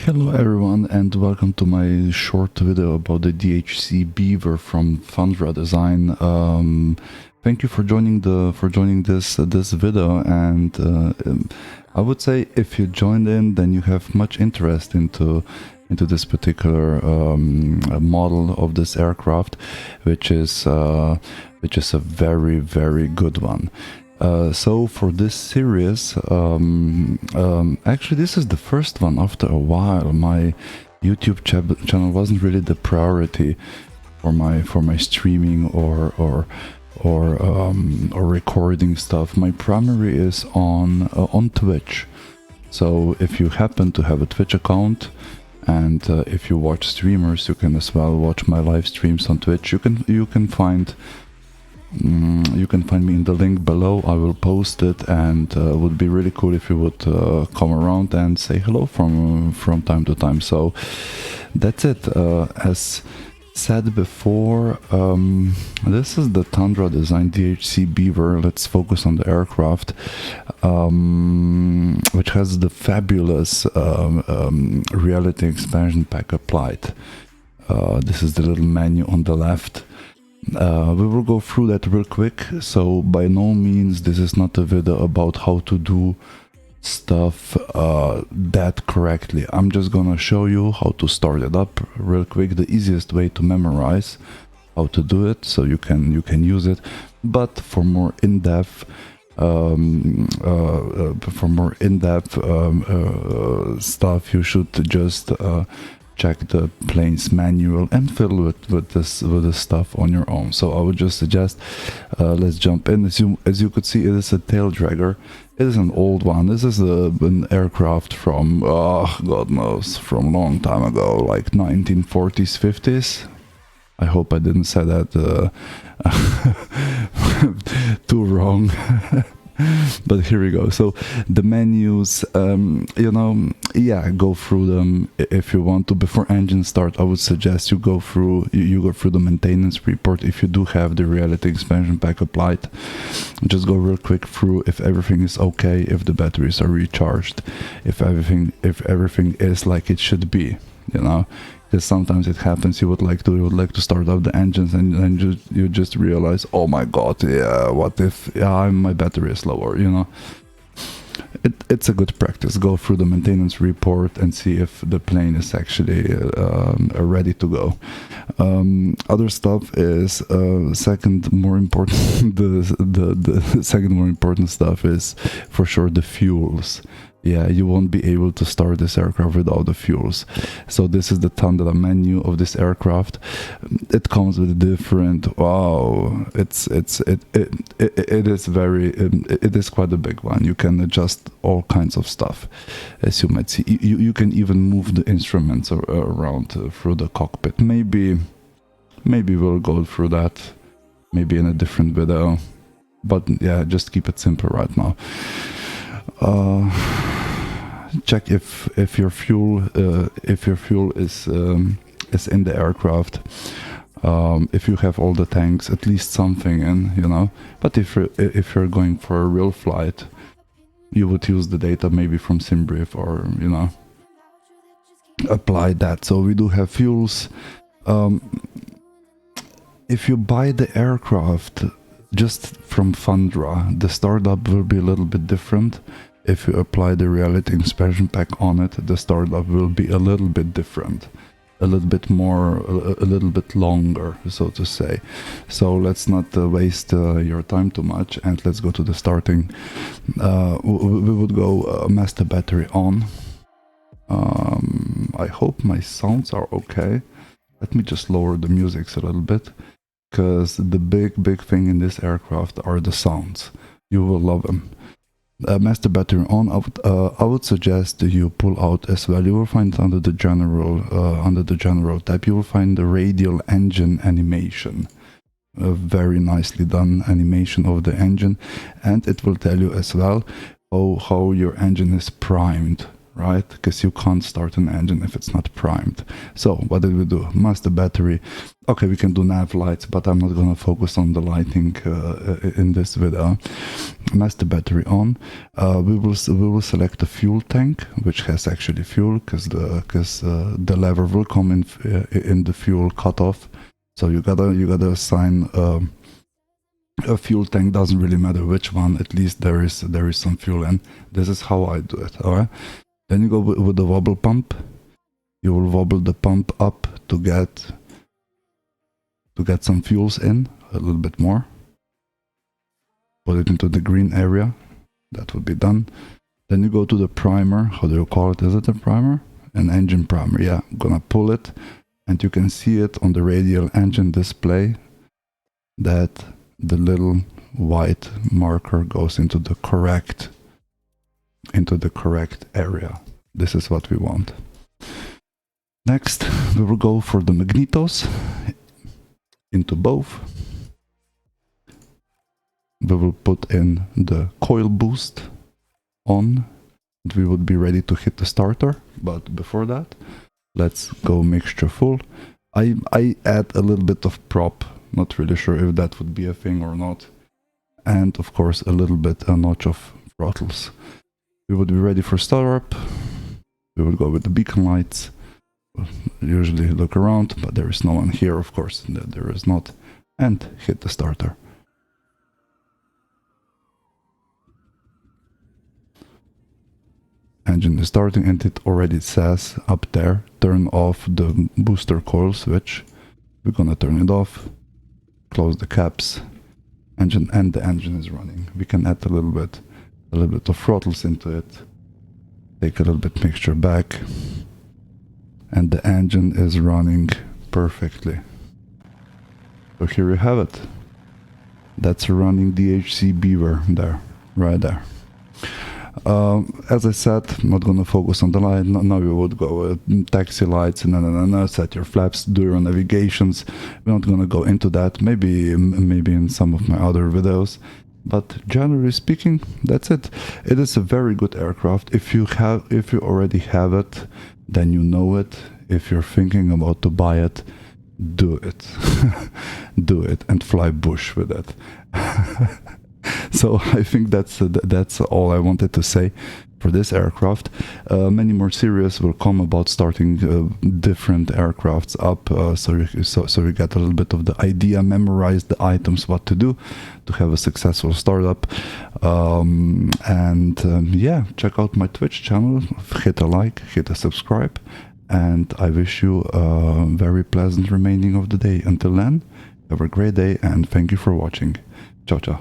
Hello everyone and welcome to my short video about the DHC Beaver from Thandra Design. Thank you for joining this video, and I would say if you joined in, then you have much interest into this particular model of this aircraft, which is a very good one. So for this series, actually this is the first one after a while. My YouTube channel wasn't really the priority for my streaming or recording stuff. My primary is on Twitch. So if you happen to have a Twitch account, and if you watch streamers, you can as well watch my live streams on Twitch. You can find me in the link below. I will post it, and would be really cool if you would come around and say hello from time to time. So that's it. As said before, this is the Thandra Design DHC Beaver. Let's focus on the aircraft, which has the fabulous reality expansion pack applied. This is the little menu on the left. We will go through that real quick. So by no means this is not a video about how to do stuff that correctly. I'm just gonna show you how to start it up real quick, the easiest way to memorize how to do it, so you can use it. But for more in-depth stuff, you should just check the plane's manual and fiddle with this stuff on your own. So I would just suggest let's jump in. As you could see, it is a tail dragger. It is an old one. This is an aircraft from God knows, from a long time ago, like 1940s, 50s. I hope I didn't say that too wrong. But here we go. So the menus, yeah, go through them if you want to. Before engine start, I would suggest you go through the maintenance report if you do have the reality expansion pack applied. Just go real quick through if everything is okay, if the batteries are recharged, if everything is like it should be, because sometimes it happens, you would like to start up the engines, and you just realize, oh my god, yeah, what if my battery is lower, It's a good practice. Go through the maintenance report and see if the plane is actually ready to go. Other stuff is second more important. The second more important stuff is for sure the fuels. Yeah, you won't be able to start this aircraft without the fuels. So this is the Thandra menu of this aircraft. It comes with different. Wow, it is quite a big one. You can adjust all kinds of stuff, as you might see. You can even move the instruments around through the cockpit. Maybe we'll go through that maybe in a different video. But yeah, just keep it simple right now. Check if your fuel is in the aircraft. If you have all the tanks, at least something in, But if you're going for a real flight, you would use the data maybe from SimBrief, or apply that. So we do have fuels. If you buy the aircraft just from Thandra, the startup will be a little bit different. If you apply the reality expansion pack on it, the startup will be a little bit different, a little bit more, a little bit longer, so to say. So let's not waste your time too much, and let's go to the starting. We would go master battery on. I hope my sounds are okay. Let me just lower the music a little bit, because the big thing in this aircraft are the sounds. You will love them. Master battery on. I would suggest you pull out as well. You will find under the general tab, you will find the radial engine animation. A very nicely done animation of the engine, and it will tell you as well how your engine is primed. right? Because you can't start an engine if it's not primed. So what did we do? Master battery. Okay, we can do nav lights, but I'm not gonna focus on the lighting in this video. Master battery on. We will select a fuel tank, which has actually fuel, because the lever will come in the fuel cutoff. So you gotta assign a fuel tank. Doesn't really matter which one. At least there is some fuel in. This is how I do it. All right. Then you go with the wobble pump. You will wobble the pump up to get some fuels in, a little bit more. Put it into the green area. That would be done. Then you go to the primer. How do you call it? Is it a primer? An engine primer. Yeah, I'm gonna pull it, and you can see it on the radial engine display that the little white marker goes into the correct area. This is what we want. Next, we will go for the magnetos into both. We will put in the coil boost on, and we would be ready to hit the starter. But before that, let's go mixture full. I add a little bit of prop, not really sure if that would be a thing or not, and of course a notch of throttles. We would be ready for startup. We would go with the beacon lights. We'll usually look around, but there is no one here, of course, there is not, and hit the starter. Engine is starting, and it already says up there, turn off the booster coil switch. We're gonna turn it off, close the caps, engine, and the engine is running. We can add a little bit of throttles into it, take a little bit mixture back, and the engine is running perfectly. So here you have it. That's a running DHC Beaver there, right there. As I said, I'm not going to focus on the light. Now we would go taxi lights and set your flaps, do your navigations. We're not going to go into that. Maybe in some of my other videos. But generally speaking, that's it. It is a very good aircraft. If you already have it, then you know it. If you're thinking about to buy it, do it. Do it and fly bush with it. So I think that's all I wanted to say for this aircraft. Many more series will come about starting different aircrafts up, so you get a little bit of the idea, memorize the items, what to do to have a successful startup. Yeah, check out my Twitch channel, hit a like, hit a subscribe, and I wish you a very pleasant remaining of the day. Until then, have a great day, and thank you for watching. Ciao, ciao.